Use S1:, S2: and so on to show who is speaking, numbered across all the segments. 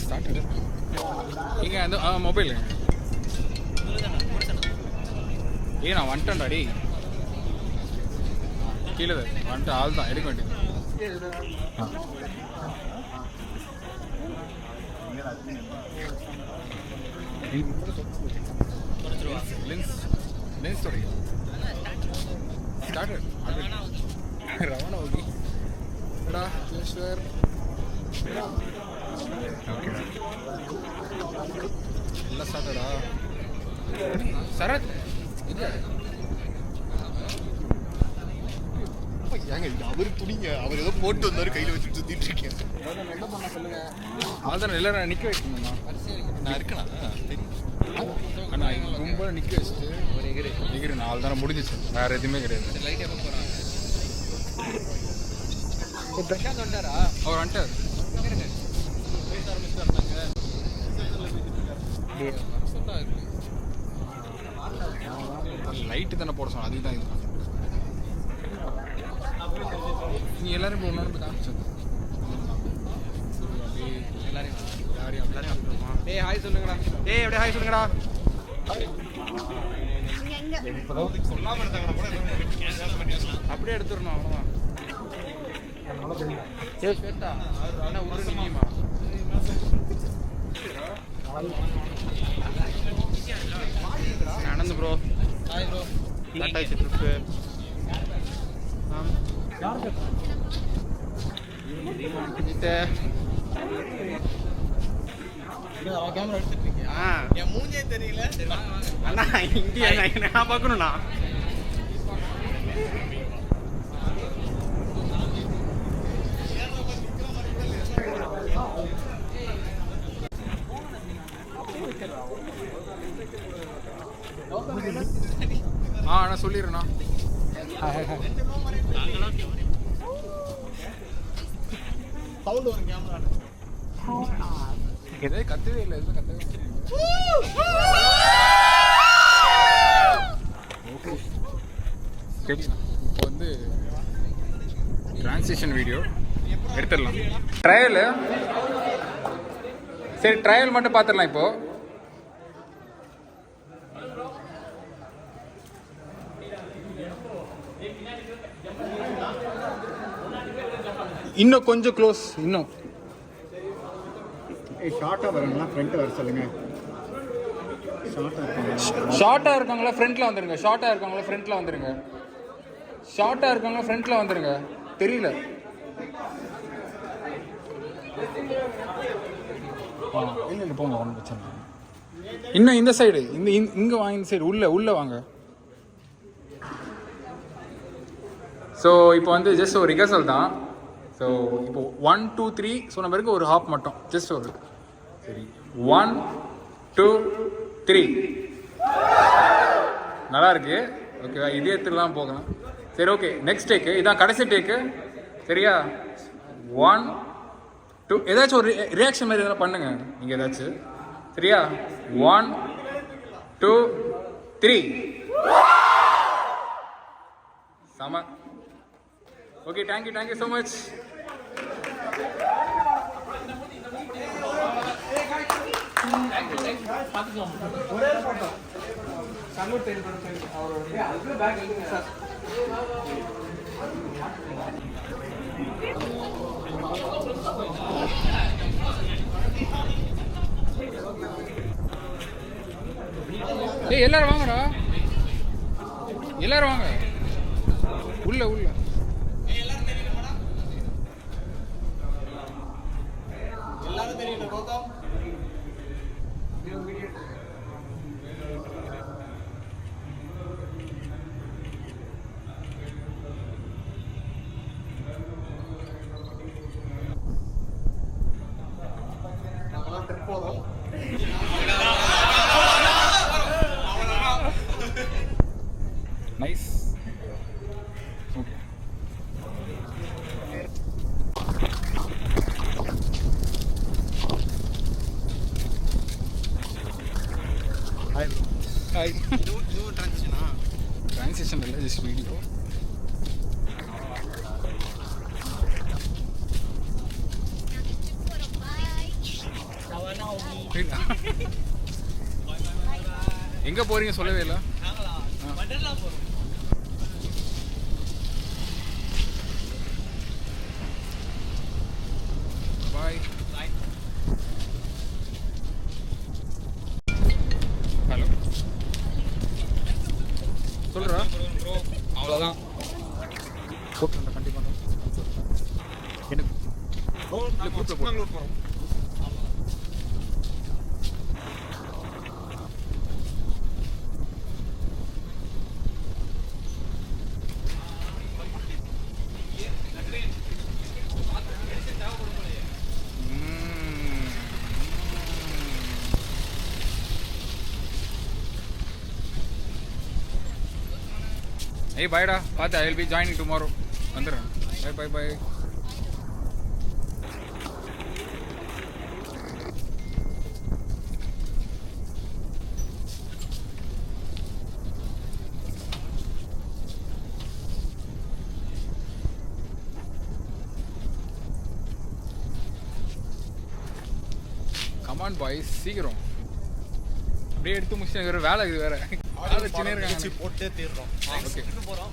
S1: Start இங்கே அந்த mobile நான் வந்துட்டேன்டா டி கீழே வந்துட்டு ஆள் தான் எடுக்க வேண்டியது லென்ஸ் தொடங்கி ஸ்டார்ட் ரவணா ஓகே எடா ஈஸ்வர் ஓகே எல்லாம் ஸ்டார்டடா சரத் இல்லை ஏங்க அவர் துணிங்க அவர் ஏதோ போட்டு வந்தார் கையில் வச்சுட்டு சுற்றிட்டு இருக்கேன் என்ன பண்ண சொல்லுங்க அதான் எல்லாரும் நிற்க வைக்கணும்ண்ணா நான் இருக்கேண்ணா அண்ணா ரொம்ப நிற்க வச்சுட்டு ஒரு எகிரி 4 தானே முடிஞ்சிச்சு வேறு எதுவுமே கிடையாது லைட் எப்போ போகிறான் பிரசாந்த் வந்துட்டாரா அவர் வந்துட்டார் லைட்டு தானே போட சொன்னோம் அதுக்கு தான் இது நீங்கள் எல்லாரும் இப்போ ஒன்று போய் காமிச்சது எல்லாரையும் ஏய் ஹாய் சொல்லுங்கடா அப்படியே ஹாய் சொல்லுங்கடா சொல்லாமல் இருந்தாங்கடா அப்படியே எடுத்துடணும் அவ்வளோதான் ஏ ஸ்வேதா என்ன ஒரு நிமிஷமா Anand bro hi bro Tata trip camera எடுத்துருக்கீங்க என் மூஞ்சே தெரியல அண்ணா இங்கே நான் பார்க்கணும்ண்ணா நான் சொல்லிடுறேண்ணா சவுண்ட் வரும் கேமரா எதாவது கத்தவே இல்லை எதுவும் கத்தவே ஓகே சரி இப்போ வந்து டிரான்சிஷன் வீடியோ எடுத்துடலாம் ட்ரையலு சரி ட்ரையல் மட்டும் பார்த்துடலாம் இப்போ இன்னும் கொஞ்சம் க்ளோஸ் இன்னும் ஷார்ட்டாக வரணும்னா ஃப்ரண்ட்டு வர சொல்லுங்க ஷார்ட்டாக இருக்காங்களா ஃப்ரண்ட்டில் வந்துடுங்க ஷார்ட்டாக இருக்காங்களா ஃப்ரண்ட்டில் வந்துடுங்க ஷார்ட்டாக இருக்காங்களா ஃப்ரண்ட்டில் வந்துடுங்க தெரியல இல்லை போங்க ஒன்றும் பிரச்சனை இன்னும் இந்த சைடு இங்கே வாங்க இந்த சைடு உள்ளே வாங்க ஸோ இப்போ வந்து ஜஸ்ட் ஒரு ரிஹர்சல் தான் ஸோ இப்போ 1 2 3 சொன்ன பிறகு ஒரு ஹாப் மட்டும் ஜஸ்ட் ஒரு சரி 1 2 3 நல்லா இருக்கு ஓகேவா இதே இடத்துலாம் போகலாம் சரி ஓகே நெக்ஸ்ட் டேக்கு இதான் கடைசி டேக்கு சரியா 1 2 ஏதாச்சும் ஒரு ரியாக்ஷன் மாதிரி எதனா பண்ணுங்க நீங்கள் ஏதாச்சும் சரியா 1 2 3 சம ஓகே தேங்க்யூ ஸோ மச் எல்லாரும் வாங்கடா எல்லாரும் வாங்க உள்ள நைஸ் ஓகே ஹாய் ட்ரான்சிஷன் இல்லை ஜஸ்ட் வீடியோ எங்கே போகிறீங்க சொல்லவே இல்லை. பாய். ஹலோ சொல்கிறா. அவ்வளோதான் கூப்பிட்டு கண்டிப்பாக எனக்கு சிக்மங்களூர் போகிறோம். Hey, bye da. Paatha, I will be joining tomorrow. Vandran. Bye, bye, bye. Come on, boys. சீக்கிரம். அப்படியே எடுத்து முடிச்சு வேற வேலை இருக்குது வேற. ஆளு சின்ன இருக்காங்க. போட்டே தீர்றோம். ஓகே. போறோம்.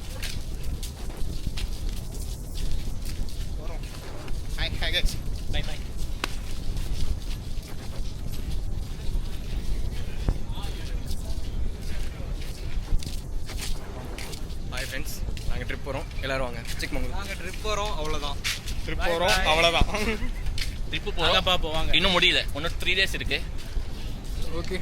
S1: Hi guys. Bye bye. Hi friends. நாங்க ட்ரிப் போறோம். எல்லாரும் வாங்க. சிக்மங்களூர். நாங்க ட்ரிப் போறோம் அவ்வளவுதான். ட்ரிப் போறோம் அவ்வளவுதான். ட்ரிப் போவாங்க. இன்னும் முடியல. இன்னும் 3 days இருக்கு. ஓகே.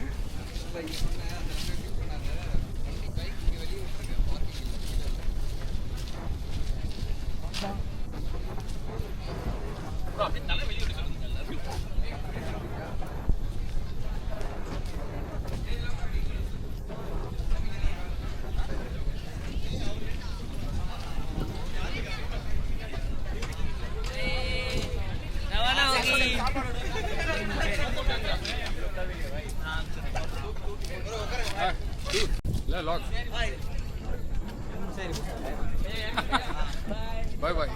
S1: Log. Bye bye.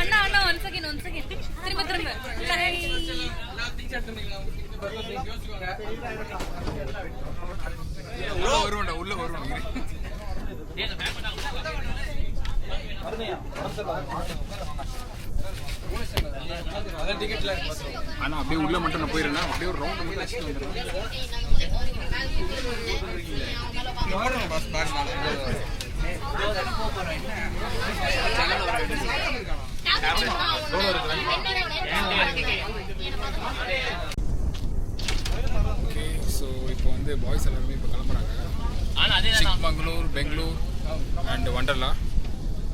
S2: அண்ணா ஒன் செகண்ட் திரும்ப
S1: உள்ள வருவாங்க. ஆனா அப்படியே உள்ள மட்டும் நான் போயிடுறேன். அப்படியே ஒரு ரவுண்ட் மட்டும் அடிச்சுட்டு வந்துடுறேன். ஓகே, ஸோ இப்போ வந்து பாய்ஸ் எல்லாருமே இப்போ கிளம்புறாங்க. சிக்மங்களூர், பெங்களூர் அண்ட் வண்டர்லா.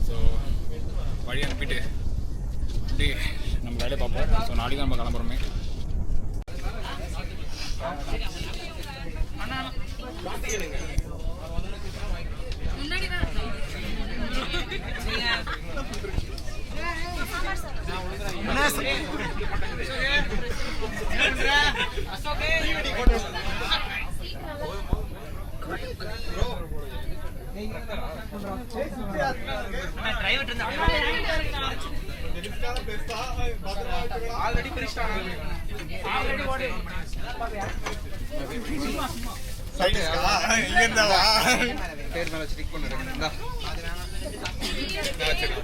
S1: ஸோ வழி அனுப்பிட்டு அப்படியே நம்ம வேலையை பார்ப்போம். ஸோ நாளைக்கு தான் நம்ம கிளம்புறோமே.
S3: ஆல்ரெடி பிரிஸ்டாங்க. ஆல்ரெடி ஓடி. சைடுஸ்கா இங்க இருந்தாவா? பேர் மேல ஸ்டிக் பண்ணுங்க. சரி.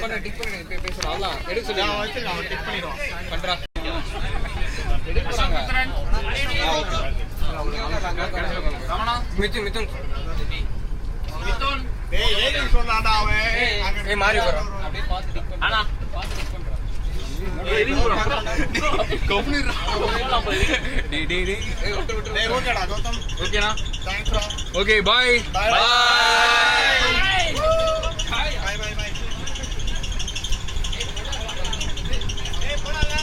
S3: பண்ண டிக் பண்ணு பேசுறா. அல்ல எடுக்க சொல்லி நான் வந்து நான் டிக் பண்ணிரோம். பண்றா. எடுக்கறாங்க. ஓகே. ரமணா மிதுன் டேய் ஏடி சொன்னாடா அவன். ஏய் மாறி வர. அப்படியே பாத்து டிக் பண்ணு. அண்ணா பாத்து டிக் பண்றா. டேய் கவுனிரா. டேய் ஏய் விட்டு டேய் ஓகேடா கௌதம். ஓகேனா? தேங்க்ஸ் ரா. Okay bye. பை. பை. ஏய் போடாங்க.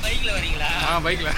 S3: பைக்ல வரீங்களா?
S1: பைக்ல